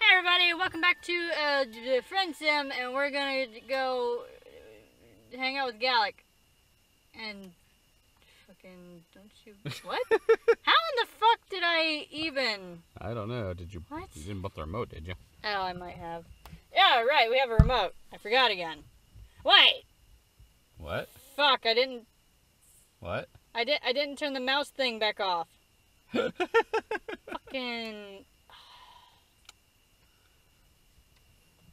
Hey everybody, welcome back to Friendsim, and we're gonna go hang out with Galekh. And fucking, don't you, what? How in the fuck did I even? I don't know, did you? What? You didn't put the remote, did you? Oh, I might have. Yeah, right, we have a remote. I forgot again. Wait! What? Fuck, I didn't. What? I didn't turn the mouse thing back off. Fucking.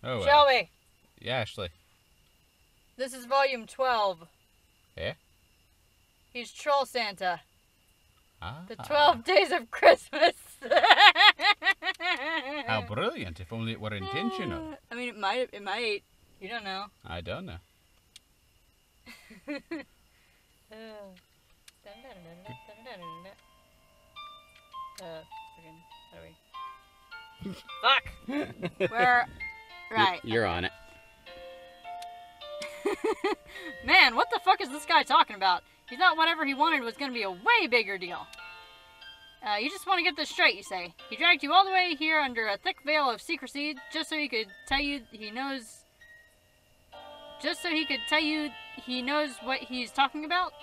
Oh, well. Shall we? Yeah, Ashley. This is volume 12. Yeah? He's Troll Santa. Ah. The 12 days of Christmas. How brilliant, if only it were intentional. I mean, it might. You don't know. I don't know. Fuck. Where? Right. You're on it. Man, what the fuck is this guy talking about? He thought whatever he wanted was going to be a way bigger deal. You just want to get this straight, you say. He dragged you all the way here under a thick veil of secrecy just so he could tell you he knows... Just so he could tell you he knows what he's talking about?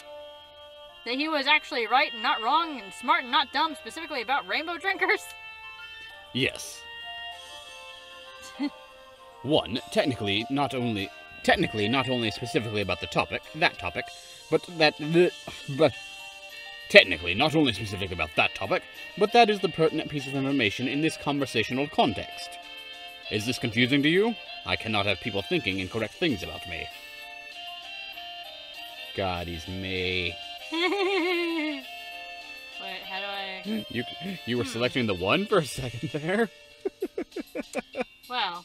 That he was actually right and not wrong, and smart and not dumb, specifically about rainbow drinkers? Yes. One, technically not only specifically about that topic, but technically not only specific about that topic, but that is the pertinent piece of information in this conversational context. Is this confusing to you? I cannot have people thinking incorrect things about me. God, he's me. Wait, how do I... You were selecting the one for a second there. Well,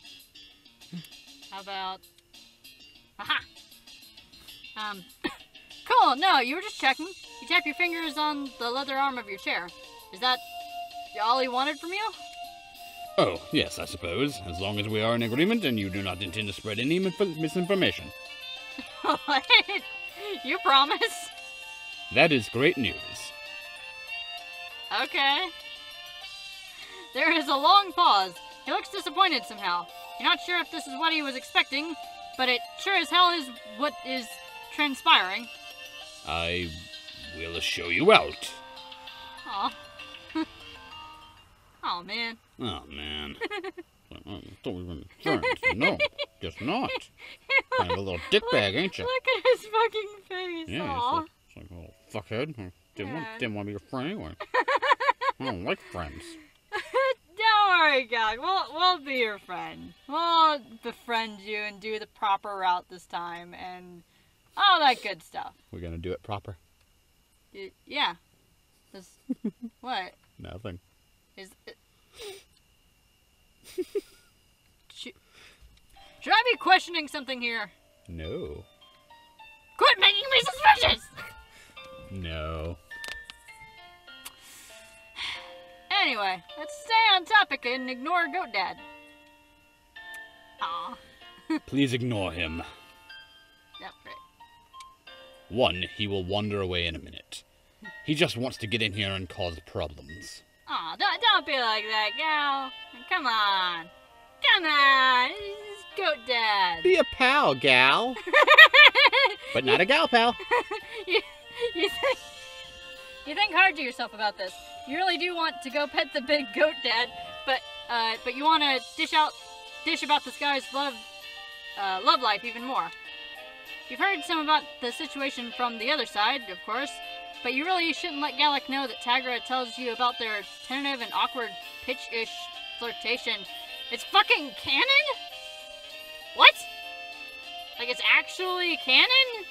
how about... Aha! Cool, no, you were just checking. You tap your fingers on the leather arm of your chair. Is that all he wanted from you? Oh, yes, I suppose, as long as we are in agreement and you do not intend to spread any misinformation. What? You promise? That is great news. Okay. There is a long pause. He looks disappointed somehow. You're not sure if this is what he was expecting, but it sure as hell is what is transpiring. I will show you out. Aw. Oh, man. Oh, man. No, just not. Kind of a little dickbag, ain't you? Look at his fucking face. Yeah, it's like a little fuckhead. Didn't want to be your friend anyway. I don't like friends. Don't worry, Galekh. We'll be your friend. We'll befriend you and do the proper route this time and all that good stuff. We're gonna do it proper. Yeah. What? Nothing. Is it... Should I be questioning something here? No. Quit making me suspicious! No. Anyway, let's stay on topic and ignore Goat Dad. Aw. Please ignore him. Yep, right. One, he will wander away in a minute. He just wants to get in here and cause problems. Aw, don't be like that, Gal. Come on. Come on. It's Goat Dad. Be a pal, gal. But not a gal pal. You think hard to yourself about this. You really do want to go pet the big Goat Dad, but you want to dish about this guy's love life even more. You've heard some about the situation from the other side, of course, but you really shouldn't let Galekh know that Tagra tells you about their tentative and awkward pitch-ish flirtation. It's fucking canon? What? Like it's actually canon?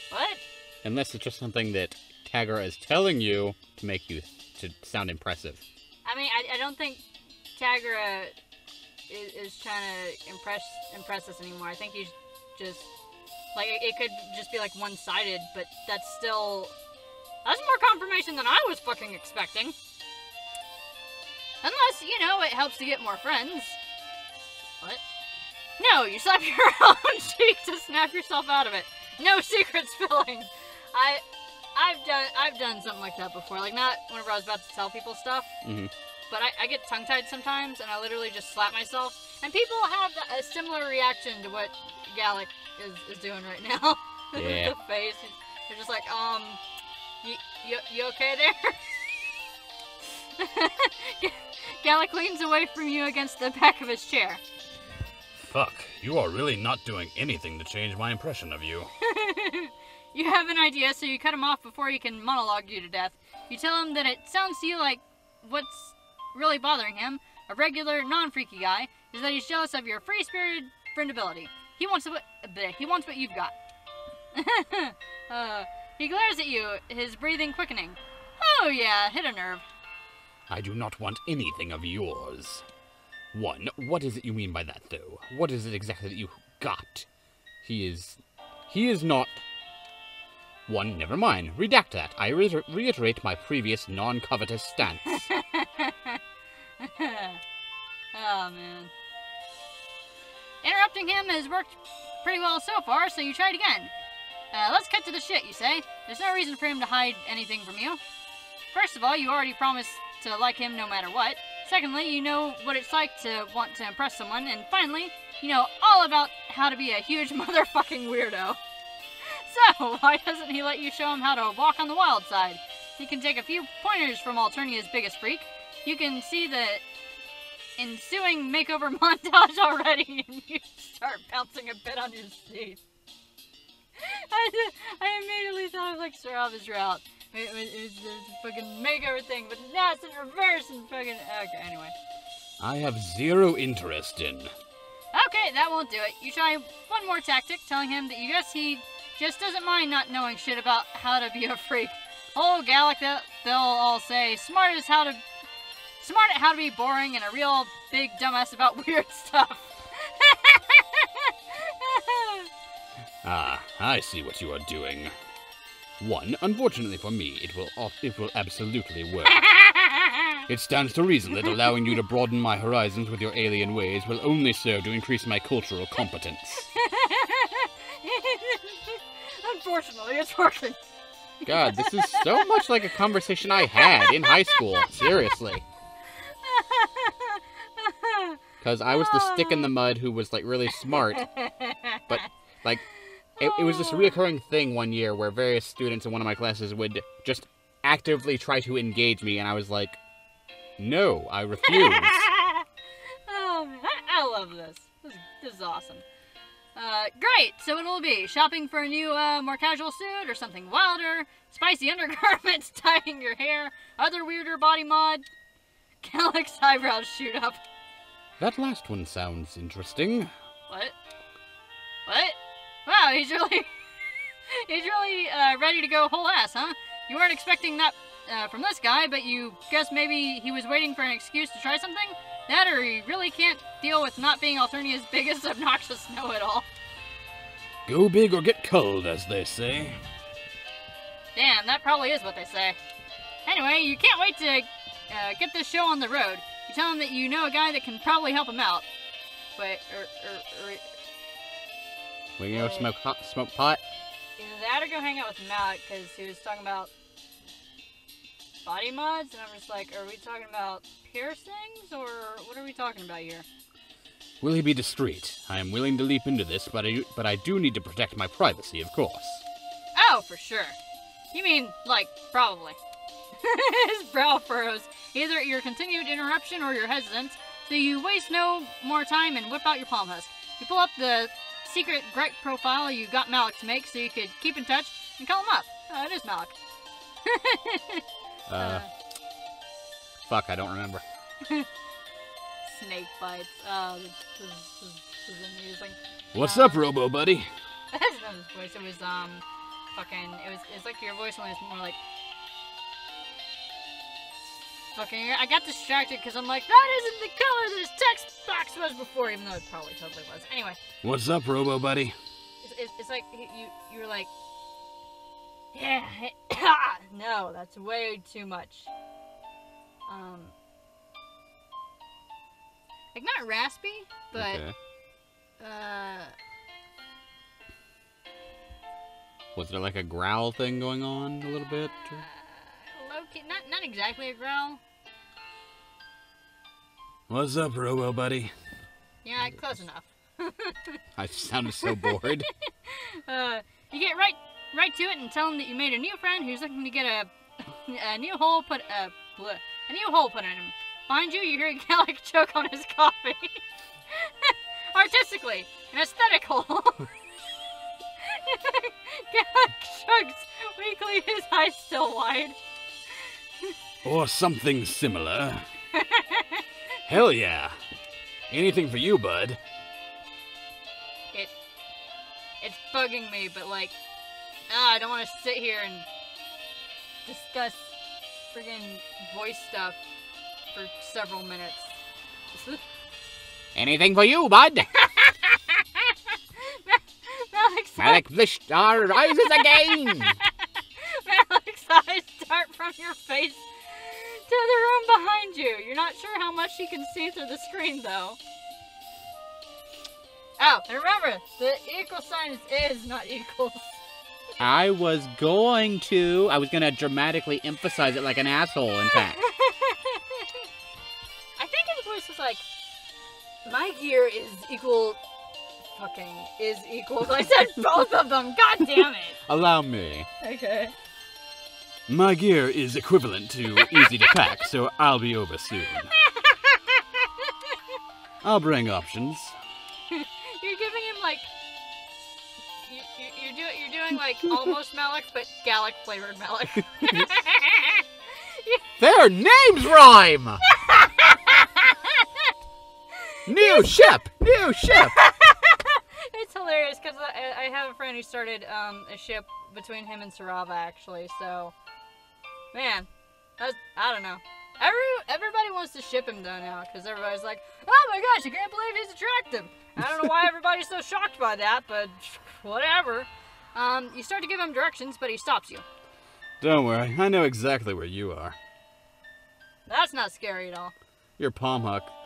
What? Unless it's just something that Tagra is telling you to make you to sound impressive. I mean, I don't think Tagra is trying to impress us anymore. I think he's just like it could just be like one-sided, but that's more confirmation than I was fucking expecting. Unless, you know, it helps to get more friends. What? No, you slap your own cheek to snap yourself out of it. No secret spilling. I've done something like that before. Like, not whenever I was about to tell people stuff. Mm-hmm. but I get tongue-tied sometimes, and I literally just slap myself. And people have a similar reaction to what Galekh is doing right now. Yeah. The face. They're just like, you okay there? Galekh leans away from you against the back of his chair. Fuck, you are really not doing anything to change my impression of you. You have an idea, so you cut him off before he can monologue you to death. You tell him that it sounds to you like what's really bothering him, a regular, non-freaky guy, is that he's jealous of your free-spirited friendability. He wants what you've got. He glares at you, his breathing quickening. Oh yeah, hit a nerve. I do not want anything of yours. 1. What is it you mean by that, though? What is it exactly that you got? He is not... 1. Never mind. Redact that. I reiterate my previous non-covetous stance. Oh, man. Interrupting him has worked pretty well so far, so you try it again. Let's cut to the shit, you say. There's no reason for him to hide anything from you. First of all, you already promised to like him no matter what. Secondly, you know what it's like to want to impress someone. And finally, you know all about how to be a huge motherfucking weirdo. So, why doesn't he let you show him how to walk on the wild side? He can take a few pointers from Alternia's biggest freak. You can see the ensuing makeover montage already, and you start bouncing a bit on your seat. I immediately thought of like Sarava's route. It was a fucking makeover thing, but now it's in reverse and fucking... Okay, anyway. I have zero interest in... Okay, that won't do it. You try one more tactic, telling him that you guess he just doesn't mind not knowing shit about how to be a freak. Oh, Galekh, they'll all say, smart at how to be boring and a real big dumbass about weird stuff. Ah, I see what you are doing. 1. Unfortunately for me, it will absolutely work. It stands to reason that allowing you to broaden my horizons with your alien ways will only serve to increase my cultural competence. Unfortunately, it's working. God, this is so much like a conversation I had in high school. Seriously. Because I was the stick in the mud who was, like, really smart. But, like, it was this reoccurring thing one year where various students in one of my classes would just actively try to engage me, and I was like, no, I refuse. Oh, man, I love this. This is awesome. Great, so what will it be? Shopping for a new, more casual suit, or something wilder? Spicy undergarments, tying your hair, other weirder body mod? Galekh's eyebrows shoot up. That last one sounds interesting. What? What? Wow, he's really ready to go whole ass, huh? You weren't expecting that from this guy, but you guess maybe he was waiting for an excuse to try something? That or he really can't deal with not being Alternia's biggest obnoxious know-it-all. Go big or get culled, as they say. Damn, that probably is what they say. Anyway, you can't wait to get this show on the road. You tell him that you know a guy that can probably help him out. Wait, We gonna go smoke pot? Either that or go hang out with Matt, because he was talking about body mods, and I'm just like, are we talking about piercings, or what are we talking about here? Will he be discreet? I am willing to leap into this, but I do need to protect my privacy, of course. Oh, for sure. You mean, like, probably. His brow furrows, either your continued interruption or your hesitance, so you waste no more time and whip out your palm husk. You pull up the secret gripe profile you got Malik to make so you could keep in touch and call him up. Oh, it is Malik. Fuck, I don't remember. Snake bites. Oh, this is amusing. What's up, Robo Buddy? That's not his voice. It was, fucking, it's like your voice when it's more like, fucking, I got distracted because I'm like, that isn't the color that his text box was before, even though it probably totally was. Anyway. What's up, Robo Buddy? It's like, you were like, yeah, no, that's way too much. Like, not raspy, but, Okay. Was there like a growl thing going on a little bit? low-key, not exactly a growl. What's up, Robo buddy? Yeah, close enough. I sounded so bored. You get right to it and tell him that you made a new friend who's looking to get a new hole put in him. Behind you, you hear Galekh choke on his coffee. Artistically, an aesthetic hole. Galekh shrugs weakly, his eyes still wide. Or something similar. Hell yeah. Anything for you, bud. It's bugging me, but like, I don't want to sit here and discuss friggin' voice stuff for several minutes. Anything for you, bud. Malek's Vishtar rises again. Malek's eyes dart from your face to the room behind you. You're not sure how much you can see through the screen, though. Oh, and remember, the equal sign is not equals. I was gonna dramatically emphasize it like an asshole, in fact. I think his voice was like, my gear is equal. Is equal. I said both of them. God damn it. Allow me. Okay. My gear is equivalent to easy to pack, so I'll be over soon. I'll bring options. You're giving him like you're doing like almost Malekh, but Galekh flavored Malekh. Their names rhyme. New ship. It's hilarious because I have a friend who started a ship between him and Sarava actually. So, man, I don't know. Everybody wants to ship him though now because everybody's like, oh my gosh, I can't believe he's attractive. I don't know why everybody's so shocked by that, but whatever. You start to give him directions, but he stops you. Don't worry, I know exactly where you are. That's not scary at all. Your palm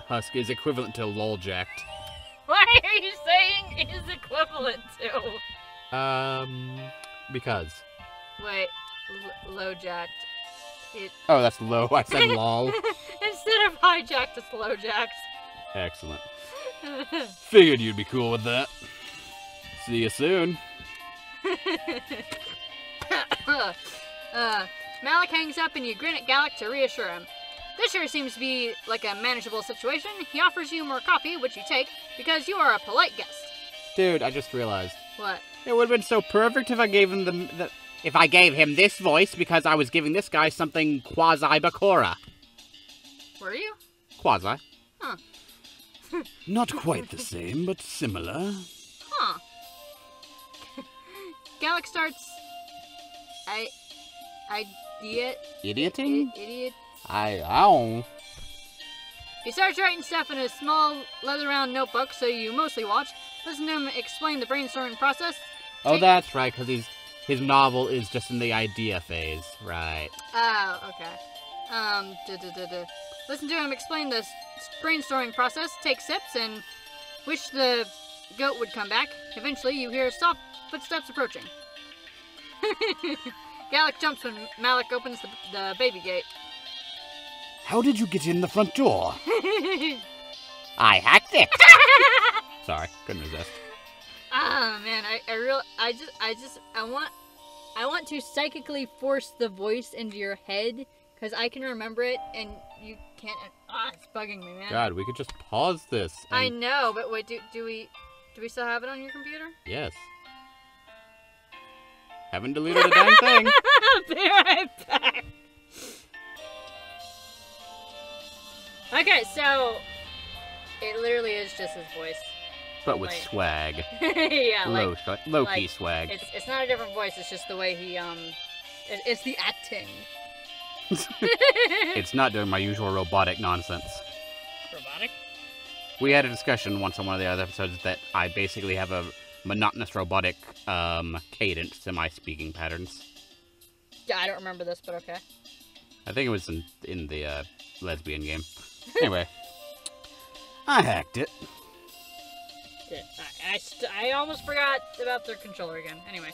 husk is equivalent to loljacked. What are you saying is equivalent to? Because. Wait, low-jacked. Oh, that's low. I said lol. Instead of hijacked, it's low-jacked. Excellent. Figured you'd be cool with that. See you soon. Malekh hangs up and you grin at Galekh to reassure him. This sure seems to be like a manageable situation. He offers you more coffee, which you take, because you are a polite guest. Dude, I just realized. What? It would have been so perfect if I gave him if I gave him this voice because I was giving this guy something quasi-Bakura. Were you? Quasi. Huh. Not quite the same, but similar. Huh. Galekh starts... Idioting? Idiot. I He starts writing stuff in a small, leather-bound notebook, so you mostly watch. Listen to him explain the brainstorming process. Oh, that's right, because his novel is just in the idea phase. Right. Oh, okay. Listen to him explain the brainstorming process, take sips, and wish the goat would come back. Eventually, you hear soft footsteps approaching. Galekh jumps when Malekh opens the baby gate. How did you get in the front door? I hacked it. Sorry, couldn't resist. Ah, man, I want to psychically force the voice into your head because I can remember it and you can't. It's bugging me, man. God, we could just pause this. I know, but wait, do we still have it on your computer? Yes. Haven't deleted a dang thing. Be right back. Okay, so it literally is just his voice. But with swag. Yeah, low-key swag. It's not a different voice, it's just the way he, it's the acting. It's not doing my usual robotic nonsense. Robotic? We had a discussion once on one of the other episodes that I basically have a monotonous robotic cadence to my speaking patterns. Yeah, I don't remember this, but okay. I think it was in the lesbian game. Anyway. I hacked it. I almost forgot about their controller again. Anyway.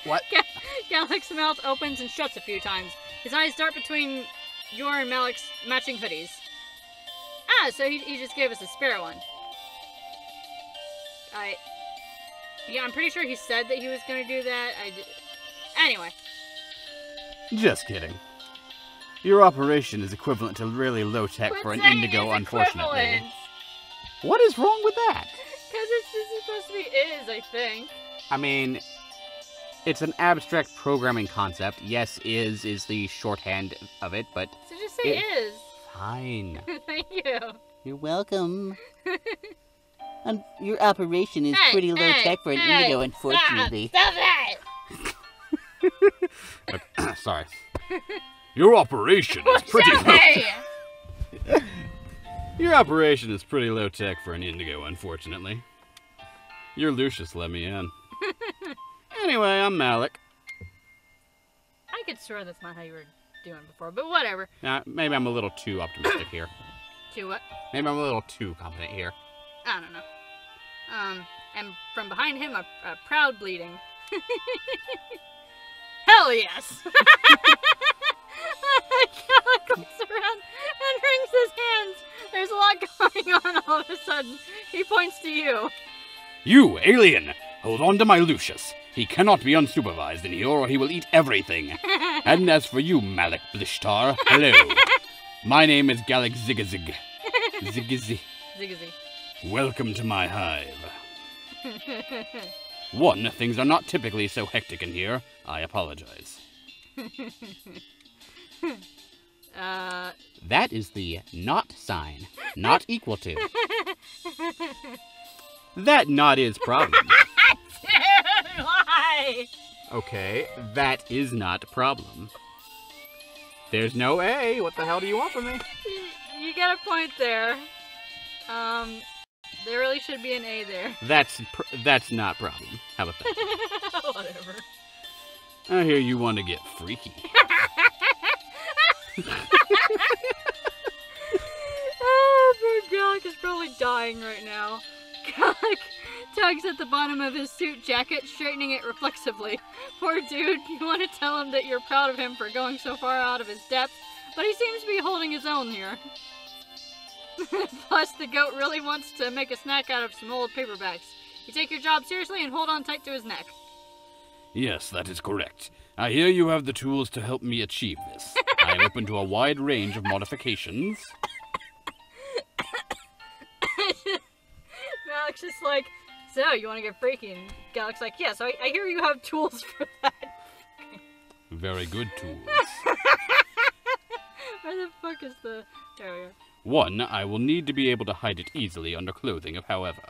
What? Galekh's mouth opens and shuts a few times. His eyes dart between your and Malik's matching hoodies. Ah, so he just gave us a spare one. Yeah, I'm pretty sure he said that he was going to do that. Anyway. Just kidding. Your operation is equivalent to really low tech for an indigo, unfortunately. Equivalent. What is wrong with that? Because it's supposed to be is, I think. I mean, it's an abstract programming concept. Yes, is the shorthand of it, but... So just say is. Fine. Thank you. You're welcome. Your operation is pretty low tech for an indigo, unfortunately. Stop that! Sorry. Your operation is pretty low. Your operation is pretty low tech for an indigo, unfortunately. Your Lucius let me in. Anyway, I'm Malik. I could swear that's not how you were doing before, but whatever. Maybe I'm a little too optimistic here. To what? Maybe I'm a little too confident here. I don't know. And from behind him, a proud bleeding. Hell yes! Galekh looks around and wrings his hands. There's a lot going on all of a sudden. He points to you. You, alien! Hold on to my Lucius. He cannot be unsupervised in here or he will eat everything. And as for you, Malik Blishtar, hello. My name is Galekh Zigazig. Zigazig. Zigazig. Welcome to my hive. 1, things are not typically so hectic in here. I apologize. That is the not sign. Not equal to. That not is problem. Dude, why? Okay, that is not problem. There's no A. What the hell do you want from me? You get a point there. There really should be an A there. That's not problem. How about that? Whatever. I hear you want to get freaky. Oh, poor Galekh is probably dying right now. Galekh tugs at the bottom of his suit jacket, straightening it reflexively. Poor dude, you want to tell him that you're proud of him for going so far out of his depth, but he seems to be holding his own here. Plus, the goat really wants to make a snack out of some old paperbacks. You take your job seriously and hold on tight to his neck. Yes, that is correct. I hear you have the tools to help me achieve this. I am open to a wide range of modifications. Galek's just like, so, you want to get freaky? And Galekh's like, yes, I hear you have tools for that. Very good tools. Where the fuck is the... There we go. 1, I will need to be able to hide it easily under clothing, however.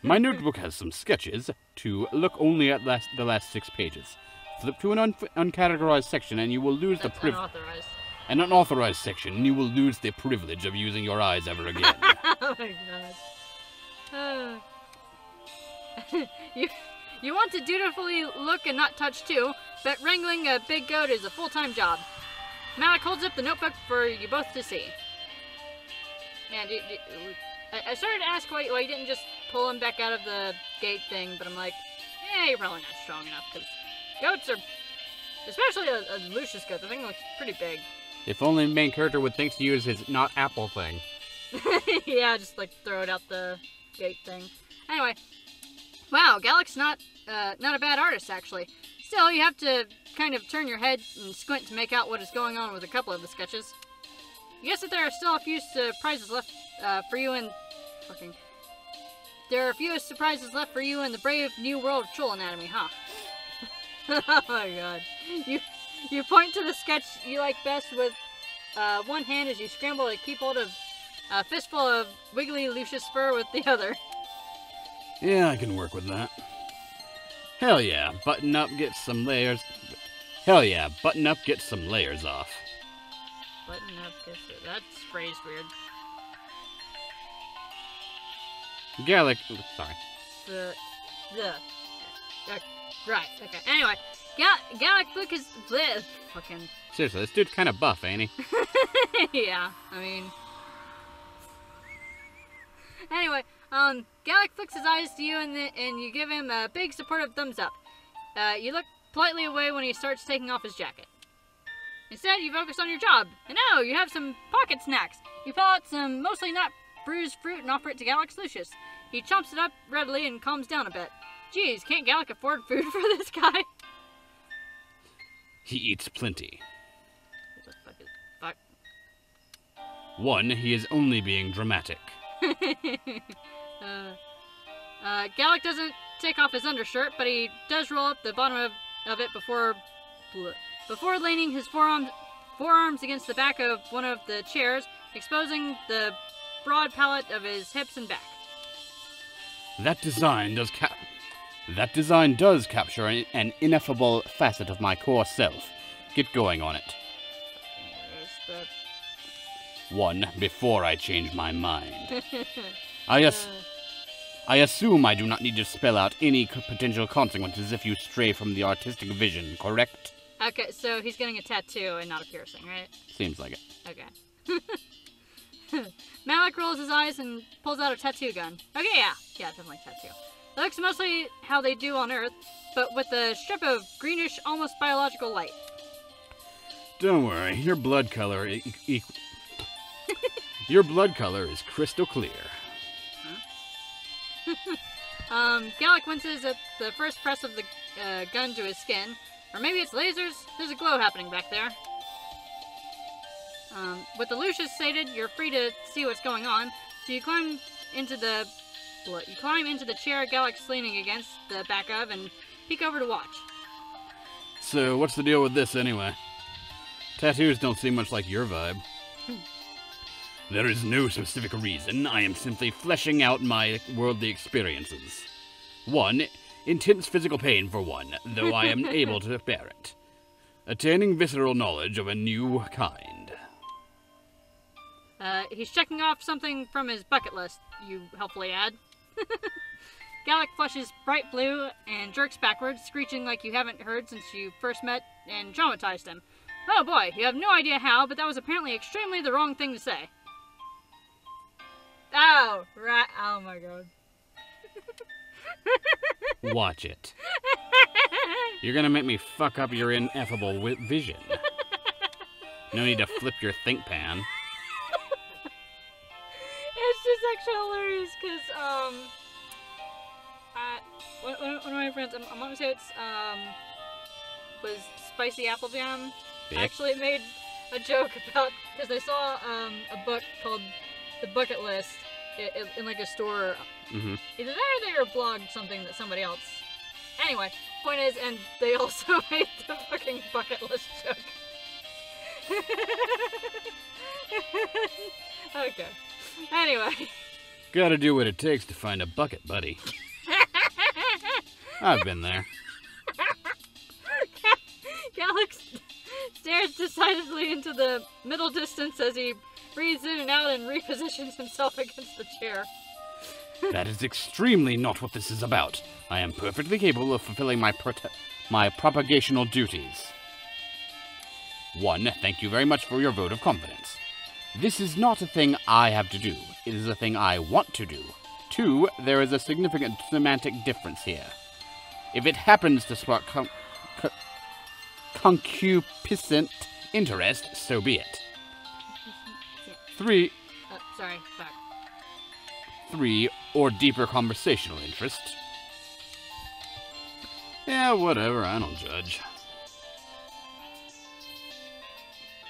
My notebook has some sketches. 2, look only at the last 6 pages. Flip to an uncategorized section and you will lose the privilege. Unauthorized. An unauthorized section and you will lose the privilege of using your eyes ever again. Oh my god. You want to dutifully look and not touch too, but wrangling a big goat is a full-time job. Malik holds up the notebook for you both to see. And I started to ask why you didn't just pull him back out of the gate thing, but I'm like, you're probably not strong enough, because goats are, especially a Lucius goat, the thing looks pretty big. If only the main character would think to use his not apple thing. Yeah, just like throw it out the gate thing. Anyway, wow, Galekh's not a bad artist, actually. Still, you have to kind of turn your head and squint to make out what is going on with a couple of the sketches. You guess that there are still a few surprises left for you in... There are a few surprises left for you in the brave new world of troll anatomy, huh? Oh my god. You point to the sketch you like best with one hand as you scramble to keep hold of a fistful of wiggly Lucius fur with the other. Yeah, I can work with that. Hell yeah, button up, get some layers. Hell yeah, button up, get some layers off. Button up, that's phrased weird. Galekh, sorry. Right, okay. Anyway, Galekh look is fucking. Seriously, this dude's kind of buff, ain't he? Yeah, I mean. Anyway, Galekh flicks his eyes to you and you give him a big supportive thumbs up. You look politely away when he starts taking off his jacket. Instead, you focus on your job. And now, you have some pocket snacks. You pull out some mostly not bruised fruit and offer it to Galek's Lucius. He chomps it up readily and calms down a bit. Geez, can't Galekh afford food for this guy? He eats plenty. What the fuck is... Fuck. 1. He is only being dramatic. Galekh doesn't take off his undershirt, but he does roll up the bottom of it before leaning his forearms against the back of one of the chairs, exposing the broad palette of his hips and back. That design does capture an ineffable facet of my core self. Get going on it. 1. Before I change my mind. I assume I do not need to spell out any potential consequences if you stray from the artistic vision, correct? Okay, so he's getting a tattoo and not a piercing, right? Seems like it. Okay. Malik rolls his eyes and pulls out a tattoo gun. Okay, yeah, definitely tattoo. It looks mostly how they do on Earth, but with a strip of greenish, almost biological light. Don't worry, your blood color your blood color is crystal clear. Galekh winces at the first press of the gun to his skin. Or maybe it's lasers? There's a glow happening back there. With the Lucius sated, you're free to see what's going on, so you climb into the chair Galekh's leaning against the back of and peek over to watch. So, what's the deal with this anyway? Tattoos don't seem much like your vibe. There is no specific reason. I am simply fleshing out my worldly experiences. 1. Intense physical pain for 1, though I am able to bear it. Attaining visceral knowledge of a new kind. He's checking off something from his bucket list, you helpfully add. Galekh flushes bright blue and jerks backwards, screeching like you haven't heard since you first met and traumatized him. Oh boy, you have no idea how, but that was apparently extremely the wrong thing to say. Oh, right. Oh my god. Watch it. You're gonna make me fuck up your ineffable vision. No need to flip your think pan. It's just actually hilarious because, one of my friends, I'm gonna say it's, was Spicy Apple Jam, actually made a joke about, because they saw, a book called The Bucket List in like a store. Mm-hmm. Either that or they were blogged something that somebody else. Anyway, point is, and they also made the fucking bucket list joke. Okay. Anyway. Gotta do what it takes to find a bucket, buddy. I've been there. Galekh stares decidedly into the middle distance as he breathes in and out and repositions himself against the chair. That is extremely not what this is about. I am perfectly capable of fulfilling my propagational duties. 1. Thank you very much for your vote of confidence. This is not a thing I have to do. It is a thing I want to do. 2. There is a significant semantic difference here. If it happens to spark concupiscent interest, so be it. 3. Sorry, back. 3. Or deeper conversational interest. Yeah, whatever, I don't judge.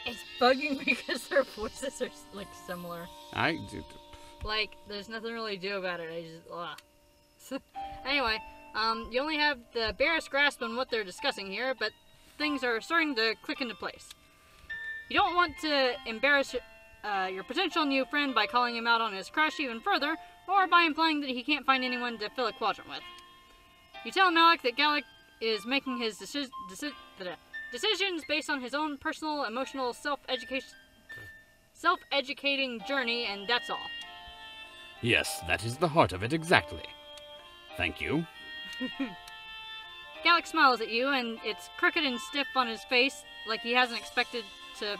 It's bugging me because their voices are, like, similar. Like, there's nothing really to do about it, I just, Anyway, you only have the barest grasp on what they're discussing here, but things are starting to click into place. You don't want to embarrass your potential new friend by calling him out on his crush even further, or by implying that he can't find anyone to fill a quadrant with. You tell Malik that Galekh is making his decisions based on his own personal, emotional, self-educating journey, and that's all. Yes, that is the heart of it exactly. Thank you. Galekh smiles at you, and it's crooked and stiff on his face, like he hasn't expected to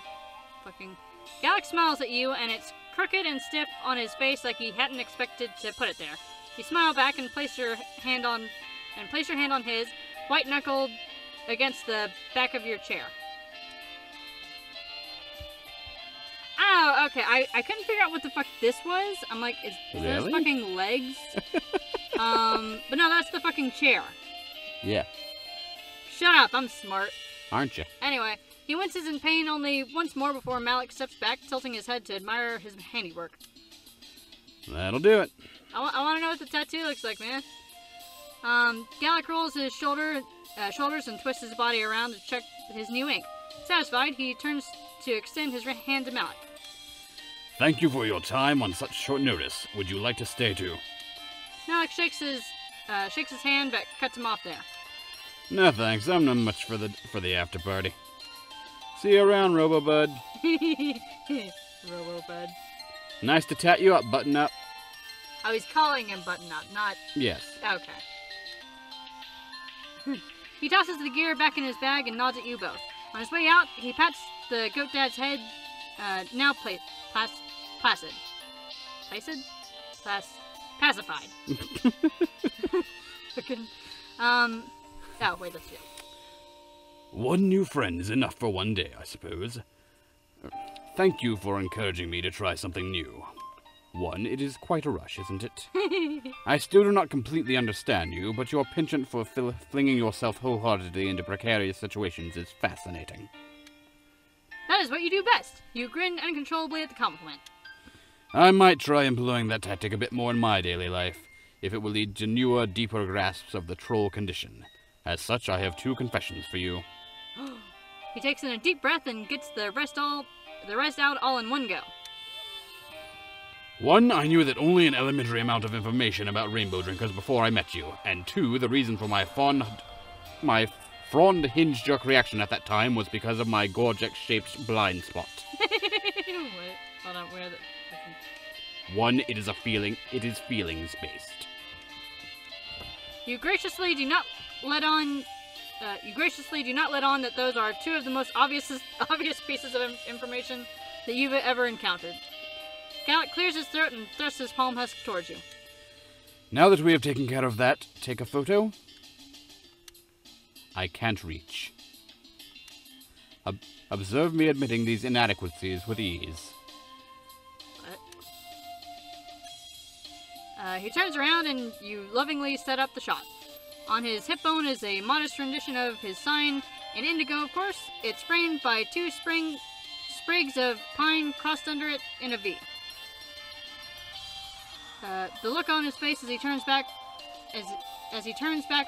fucking... Galekh smiles at you, and it's crooked and stiff on his face like he hadn't expected to put it there. You smile back and place your hand on his, white-knuckled against the back of your chair. Oh, okay. I couldn't figure out what the fuck this was. I'm like, is those fucking legs? But no, that's the fucking chair. Yeah. Shut up, I'm smart. Aren't you? Anyway, he winces in pain only once more before Malik steps back, tilting his head to admire his handiwork. That'll do it. I want to know what the tattoo looks like, man. Galekh rolls his shoulders and twists his body around to check his new ink. Satisfied, he turns to extend his hand to Malik. Thank you for your time on such short notice. Would you like to stay too? Malik shakes his hand, but cuts him off there. No thanks, I'm not much for the after party. See you around, Robo-Bud. Robo-Bud. Nice to tat you up, Button Up. Oh, he's calling him Button Up, not... Yes. Okay. He tosses the gear back in his bag and nods at you both. On his way out, he pats the goat dad's head, now placid. Placid? Pacified. Fucking, oh, wait, let's see. One new friend is enough for one day, I suppose. Thank you for encouraging me to try something new. One, it is quite a rush, isn't it? I still do not completely understand you, but your penchant for flinging yourself wholeheartedly into precarious situations is fascinating. That is what you do best. You grin uncontrollably at the compliment. I might try employing that tactic a bit more in my daily life, if it will lead to newer, deeper grasps of the troll condition. As such, I have 2 confessions for you. He takes in a deep breath and gets the rest out all in one go. 1, I knew that only an elementary amount of information about rainbow drinkers before I met you, and 2, the reason for my frond hinge jerk reaction at that time was because of my Gorgex-shaped blind spot. Wait, hold on, where the... 1, it is a feeling. It is feelings-based. You graciously do not let on that those are 2 of the most obvious pieces of information that you've ever encountered. Galekh clears his throat and thrusts his palm husk towards you. Now that we have taken care of that, take a photo. I can't reach. Observe me admitting these inadequacies with ease. He turns around and you lovingly set up the shot. On his hip bone is a modest rendition of his sign, in indigo, of course. It's framed by 2 sprigs of pine crossed under it in a V. The look on his face as he turns back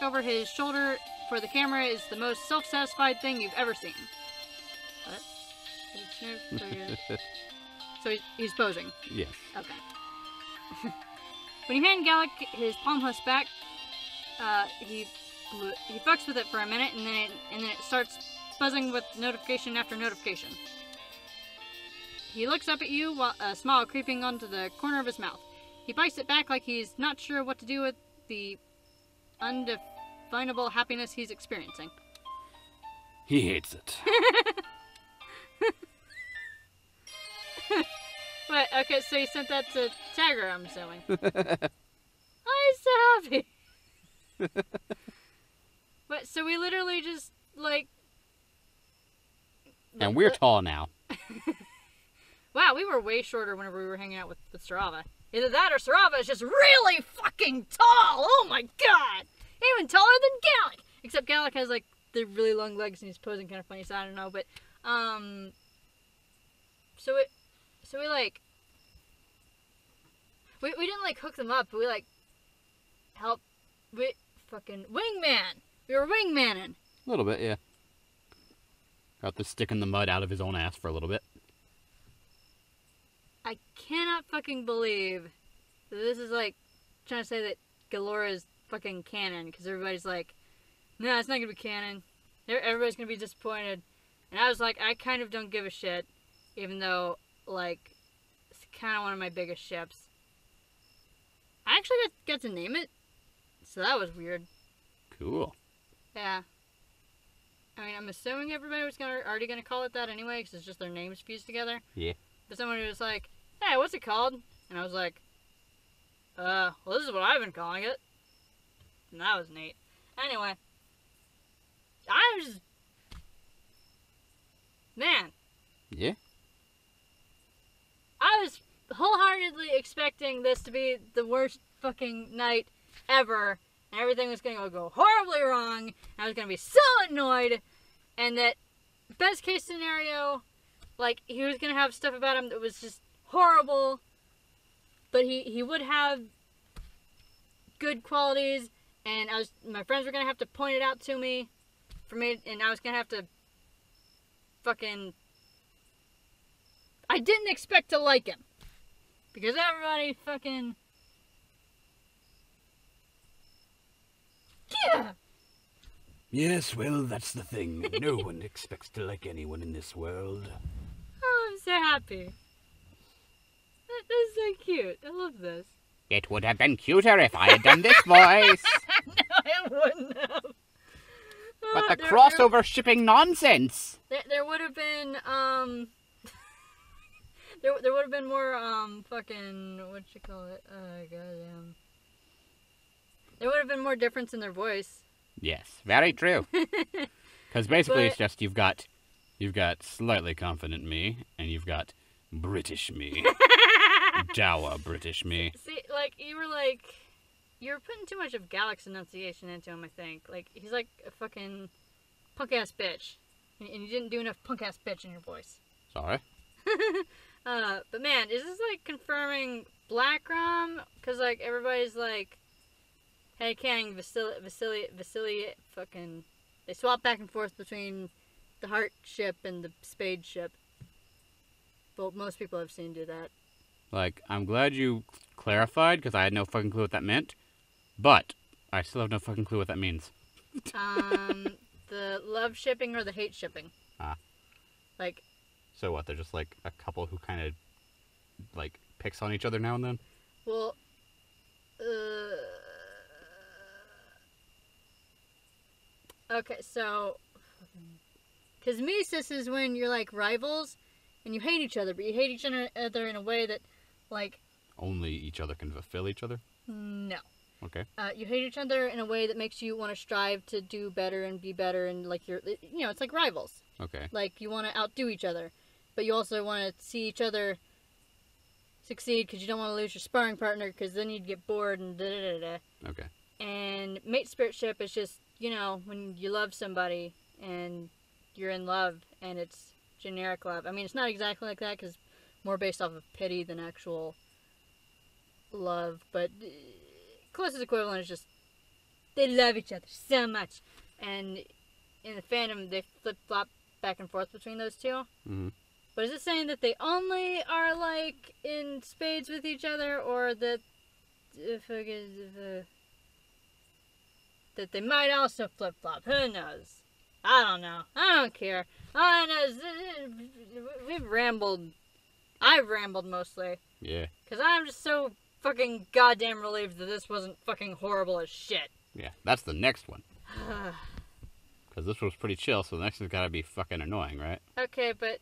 over his shoulder for the camera is the most self-satisfied thing you've ever seen. What? So he's posing. Yes. Okay. When you hand Galekh his palm husk back, he fucks with it for a minute, and then it starts buzzing with notification after notification. He looks up at you, while a smile creeping onto the corner of his mouth. He bites it back like he's not sure what to do with the undefinable happiness he's experiencing. He hates it. Wait, okay, so you sent that to Tagger, I'm assuming. I'm so happy. But, so we literally just, like... And we're tall now. Wow, we were way shorter whenever we were hanging out with Sarava. Either that or Sarava is just really fucking tall! Oh my god! Even taller than Galekh! Except Galekh has, like, the really long legs and he's posing kind of funny, so I don't know, but, So we, like... We didn't, like, hook them up, but we, like, helped... We fucking... Wingman! We were wingmanning! A little bit, yeah. Got the stick in the mud out of his own ass for a little bit. I cannot fucking believe that this is, like, trying to say that Galora is fucking canon, because everybody's like, no, it's not gonna be canon. Everybody's gonna be disappointed. And I was like, I kind of don't give a shit, even though, like, it's kind of one of my biggest ships. I actually got to name it, so that was weird. Cool. Yeah. I mean, I'm assuming everybody was already gonna call it that anyway, because it's just their names fused together. Yeah. But someone was like, hey, what's it called? And I was like, well, this is what I've been calling it. And that was neat. Anyway. I was... Man. Yeah? I was wholeheartedly expecting this to be the worst fucking night ever. And everything was going to go horribly wrong. And I was going to be so annoyed. And that best case scenario, like, he was going to have stuff about him that was just horrible. But he would have good qualities. And my friends were going to have to point it out to me. And I was going to have to fucking... I didn't expect to like him. Because everybody fucking... Yeah! Yes, well, that's the thing. No one expects to like anyone in this world. Oh, I'm so happy. That's so cute. I love this. It would have been cuter if I had done this voice. No, it wouldn't have. But the crossover shipping nonsense. There would have been, there would have been more, fucking, what you call it? Goddamn. There would have been more difference in their voice. Yes, very true. Because basically it's just you've got slightly confident me, and you've got British me. Dour British me. See, you were putting too much of Galekh's enunciation into him, I think. Like, he's like a fucking punk-ass bitch. And you didn't do enough punk-ass bitch in your voice. Sorry? But man, is this like confirming Black Rom? Because like everybody's like, hey Kang, Vasily, fucking, they swap back and forth between the Heart ship and the Spade ship. Well, most people I've seen do that. Like, I'm glad you clarified, because I had no fucking clue what that meant. But I still have no fucking clue what that means. The love shipping or the hate shipping. Ah. Like. So what, they're just like a couple who kind of, like, picks on each other now and then? Well, okay, so, because Mises is when you're, like, rivals, and you hate each other, but you hate each other in a way that, like... Only each other can fulfill each other? No. Okay. You hate each other in a way that makes you want to strive to do better and be better, and, like, it's like rivals. Okay. Like, you want to outdo each other, but you also want to see each other succeed, because you don't want to lose your sparring partner, because then you'd get bored and da-da-da-da. Okay. And mate spiritship is just, when you love somebody, and you're in love, and it's generic love. I mean, it's not exactly like that, because more based off of pity than actual love, but closest equivalent is just, they love each other so much. And in the fandom, they flip-flop back and forth between those two. Mm-hmm. But is it saying that they only are, like, in spades with each other, or that that they might also flip-flop? Who knows? I don't know. I don't care. All I know is we've rambled. I've rambled mostly. Yeah. Because I'm just so fucking goddamn relieved that this wasn't fucking horrible as shit. Yeah, that's the next one. Because this was pretty chill, so the next one's gotta be fucking annoying, right? Okay, but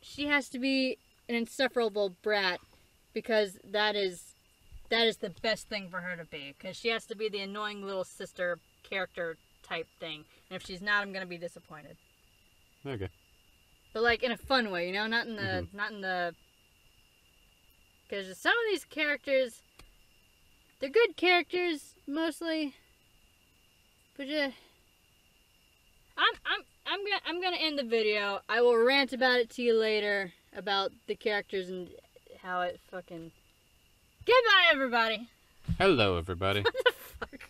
she has to be an insufferable brat, because that is the best thing for her to be. Because she has to be the annoying little sister character type thing. And if she's not, I'm gonna be disappointed. Okay. But like in a fun way, not in the. Because some of these characters, they're good characters mostly, but I'm gonna end the video. I will rant about it to you later about the characters and how it fucking. Goodbye, everybody. Hello, everybody. What the fuck?